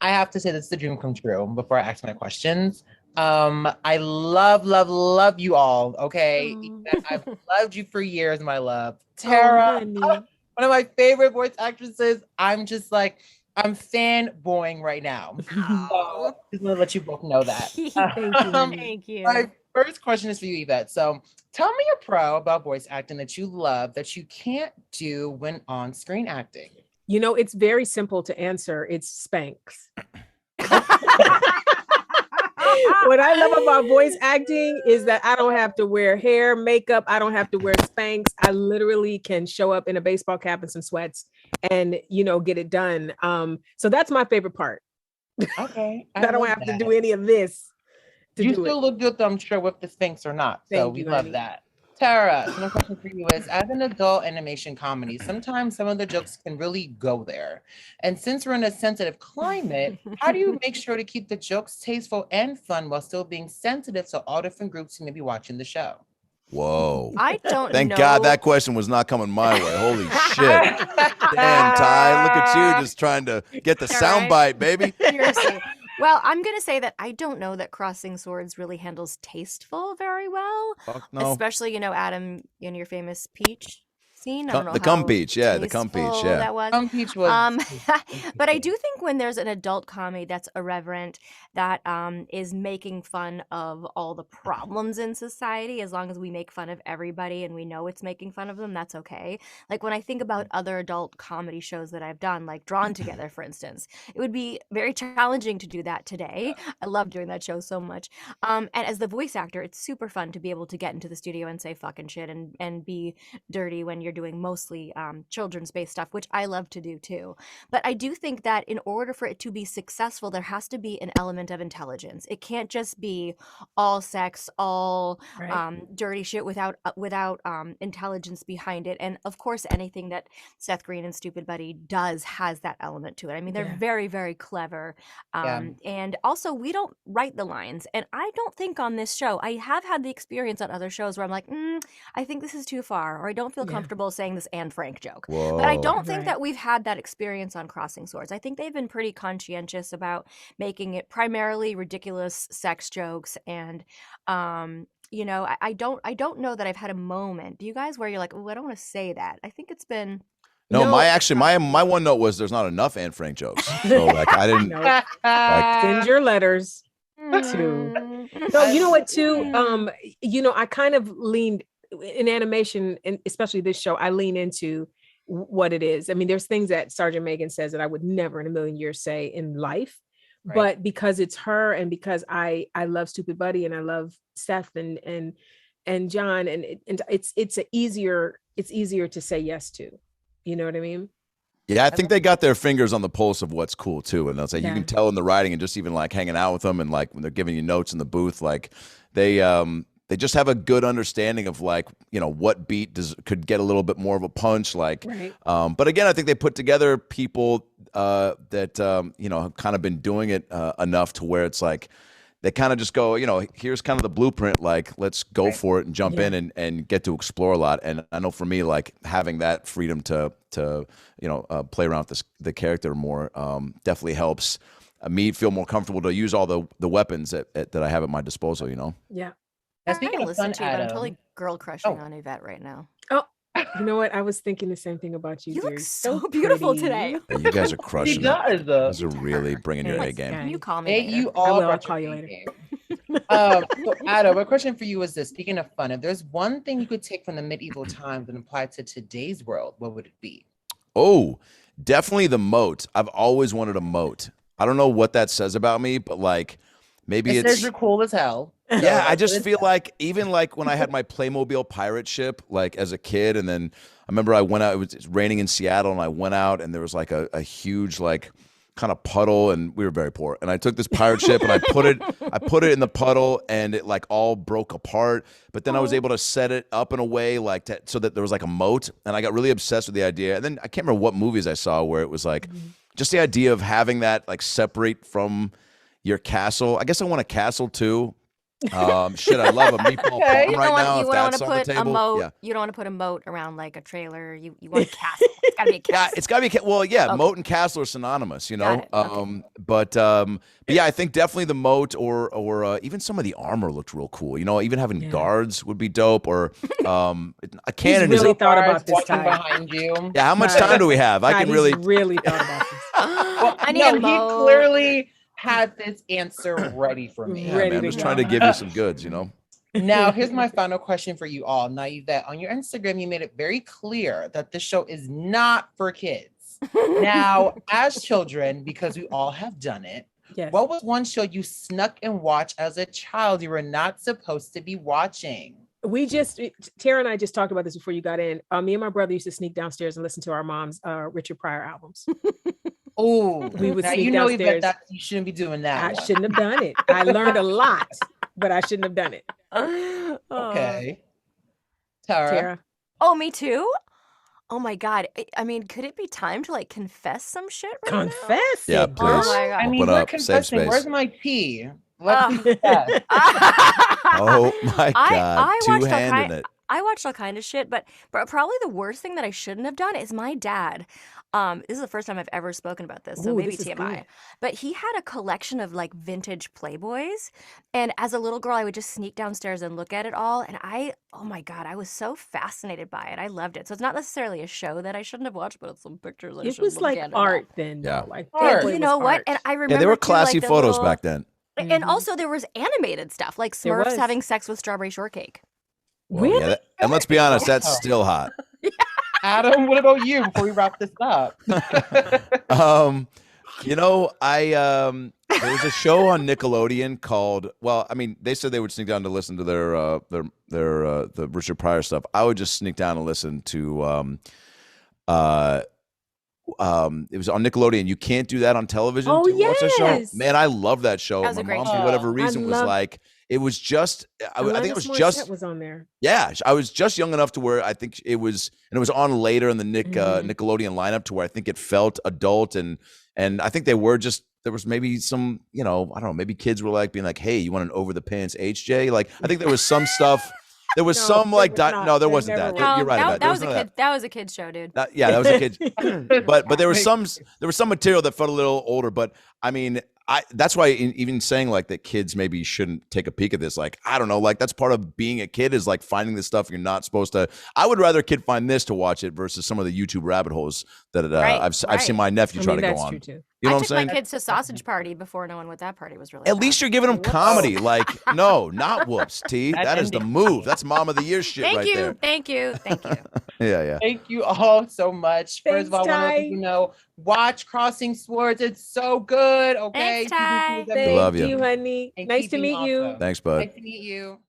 I have to say this is a dream come true before I ask my questions. I love you all. Okay. Oh. I've loved you for years, my love. Oh, Tara, honey. one of my favorite voice actresses. I'm just like, I'm fanboying right now. So Oh. just want to let you both know that. Thank you, Um, honey. Thank you. my first question is for you, Yvette. So tell me a pro about voice acting that you love that you can't do when on screen acting. You know, it's very simple to answer. It's Spanx. What I love about voice acting is that I don't have to wear hair, makeup. I don't have to wear Spanx. I literally can show up in a baseball cap and some sweats and, get it done. So that's my favorite part. Okay. I don't love have to that. do any of this to You do still it. look good, though, I'm sure, with the Sphinx or not. So Thank we you, love honey. that. Tara, so my question for you is, as an adult animation comedy, sometimes some of the jokes can really go there. And since we're in a sensitive climate, how do you make sure to keep the jokes tasteful and fun while still being sensitive to all different groups who may be watching the show? Whoa. I don't Thank know. God that question was not coming my way. Holy shit. Damn, Ty. Look at you just trying to get the All right. soundbite, baby. Seriously. Well, I'm going to say that I don't know that Crossing Swords really handles tasteful very well. Fuck no. Especially, Adam, in your famous peach scene. I don't know The cum how peach, yeah, the cum peach, tasteful yeah. that was. Peach was But I do think when there's an adult comedy that's irreverent, that is making fun of all the problems in society, as long as we make fun of everybody and we know it's making fun of them, that's okay. Like when I think about other adult comedy shows that I've done, like Drawn Together, for instance, it would be very challenging to do that today. I love doing that show so much. And as the voice actor, it's super fun to be able to get into the studio and say fucking shit and be dirty when you're doing mostly children's based stuff, which I love to do too. But I do think that in order for it to be successful, there has to be an element of intelligence. It can't just be all sex, all Right. dirty shit without intelligence behind it. And of course, anything that Seth Green and Stupid Buddy does has that element to it. I mean, they're Yeah. very, very clever. Yeah. And also, we don't write the lines. And I don't think on this show, I have had the experience on other shows where I'm like, I think this is too far, or I don't feel Yeah. comfortable saying this Anne Frank joke. Whoa. But I don't think Right. that we've had that experience on Crossing Swords. I think they've been pretty conscientious about making it primarily ridiculous sex jokes. And I don't know that I've had a moment. Do you guys where you're like, oh, I don't want to say that? I think it's been. No, No, my one note was there's not enough Anne Frank jokes. So like I didn't No. Send your letters to. No, you know what too? I kind of leaned in animation, and especially this show, I lean into what it is. I mean, there's things that Sergeant Megan says that I would never in a million years say in life. Right. But because it's her, and because I love Stupid Buddy, and I love Seth and John, and it's easier to say yes to. You know what I mean? Yeah, I think they got their fingers on the pulse of what's cool too. And they'll say you Yeah. can tell in the writing and just even like hanging out with them and like when they're giving you notes in the booth, like they just have a good understanding of like, what beat could get a little bit more of a punch. Like, Right. But again, I think they put together people that have kind of been doing it enough to where it's like they kind of just go, here's kind of the blueprint, like let's go for it and jump in and get to explore a lot. And I know for me, like having that freedom to play around with the character more definitely helps me feel more comfortable to use all the weapons that I have at my disposal, Yeah. Now, I'm speaking gonna of fun, listen to you, but I'm Adam, totally girl crushing on Yvette right now. Oh, you know what? I was thinking the same thing about you. You dear. look You're so beautiful pretty. today. Yeah, you guys are he crushing it. does. You guys are really bringing your A Thanks, game. guys. Can you call me Hey, later? you all will. I'll brought call your you later. A game. So Adam, my question for you is this: speaking of fun, if there's one thing you could take from the medieval times and apply to today's world, what would it be? Oh, definitely the moat. I've always wanted a moat. I don't know what that says about me, but like maybe It says you're cool as hell. Yeah, I just feel like even like when I had my Playmobil pirate ship, like as a kid, and then I remember I went out, it was raining in Seattle, and I went out and there was like a huge like kind of puddle, and we were very poor. And I took this pirate ship and I put it in the puddle, and it like all broke apart. But then I was able to set it up in a way like so that there was like a moat, and I got really obsessed with the idea. And then I can't remember what movies I saw where it was like just the idea of having that like separate from your castle. I guess I want a castle too. Shit, I love a meatball Okay. farm You right don't want, now. you If don't want that's to on the put a table, moat. yeah. You don't want to put a moat around like a trailer. You want a castle. It's got to be a Yeah, castle. it's got to be well. Yeah, Okay. moat and castle are synonymous, you know. Got it. Okay. But yeah, I think definitely the moat or even some of the armor looked real cool. You know, even having guards would be dope. Or a cannon He's is. really thought about this watching time. behind you. Yeah, how much Right. time do we have? I God, can he's really. really thought about this. Well, I need a he moat. clearly had this answer ready for me. Yeah, Ready man, I'm to just go. trying to give you some goods, you know. Now, here's my final question for you all. Now, Yvette, on your Instagram, you made it very clear that this show is not for kids. Now, as children, because we all have done it, Yes. what was one show you snuck and watched as a child you were not supposed to be watching? Tara and I just talked about this before you got in. Me and my brother used to sneak downstairs and listen to our mom's Richard Pryor albums. Oh, We would now sneak you know downstairs. that you shouldn't be doing that. I one. shouldn't have done it. I learned a lot, but I shouldn't have done it. Okay. Tara. Tara. Oh, me too? Oh my God. I mean, could it be time to like confess some shit right now? Confess Yeah, it, please. girl. Oh my God. I mean, Open we're up, save confessing. space. Where's my tea? Let's Ugh. confess. Oh my God, I watched all two-handing kind, it. I watched all kind of shit, but probably the worst thing that I shouldn't have done is my dad. This is the first time I've ever spoken about this, so Ooh, maybe this is TMI. good. But he had a collection of like vintage Playboys, and as a little girl, I would just sneak downstairs and look at it all, and oh my God, I was so fascinated by it. I loved it. So it's not necessarily a show that I shouldn't have watched, but it's some pictures I It shouldn't was have like gathered art up. then. Yeah. Though. Like Art. Playboy You was know what? art. And I remember Yeah, they were too, classy like, the photos little- back then. And Mhm. also there was animated stuff like There Smurfs was. having sex with strawberry shortcake. Well, Really? yeah, and let's be honest, that's Wow. still hot. Adam, what about you before we wrap this up? You know, there was a show on Nickelodeon called. Well, I mean, they said they would sneak down to listen to the Richard Pryor stuff. I would just sneak down and listen to. It was on Nickelodeon. You can't do that on television. Oh, to watch that show. yes. Man, I love that show. That was My a great mom, show. for whatever I reason, was love- like, it was just. I think it was Alanis just. Morissette was on there. Yeah, I was just young enough to where I think it was, and it was on later in the Mhm. Nickelodeon lineup to where I think it felt adult, and I think they were just there was maybe some, you know, I don't know, maybe kids were like being like, hey, you want an over the pants HJ? Like I think there was some stuff. There was No, some there like was no, not. there There wasn't never that. was. No, You're right about that There was a none of kid. That was a kid's show, dude. yeah, that was a kid. But there was some material that felt a little older. But I mean, that's why even saying like that kids maybe shouldn't take a peek at this. Like I don't know, like that's part of being a kid is like finding the stuff you're not supposed to. I would rather a kid find this to watch it versus some of the YouTube rabbit holes that Right, I've seen right. my nephew I try mean, to go that's on. true too. You know I what I'm took saying? my kids to sausage party before knowing what that party was really At about. least you're giving them comedy. Like, no, not whoops, T. That That is the ending. move. That's mom of the year shit Thank right you, there. thank you, thank you. Yeah. Thank you all so much. First of all, I want to let Ty. you know, watch Crossing Swords. It's so good. Okay. Thanks, Ty. Season 2 is We love Thank you. you, honey. And Nice keep to being meet you. awesome. Thanks, bud. Nice to meet you.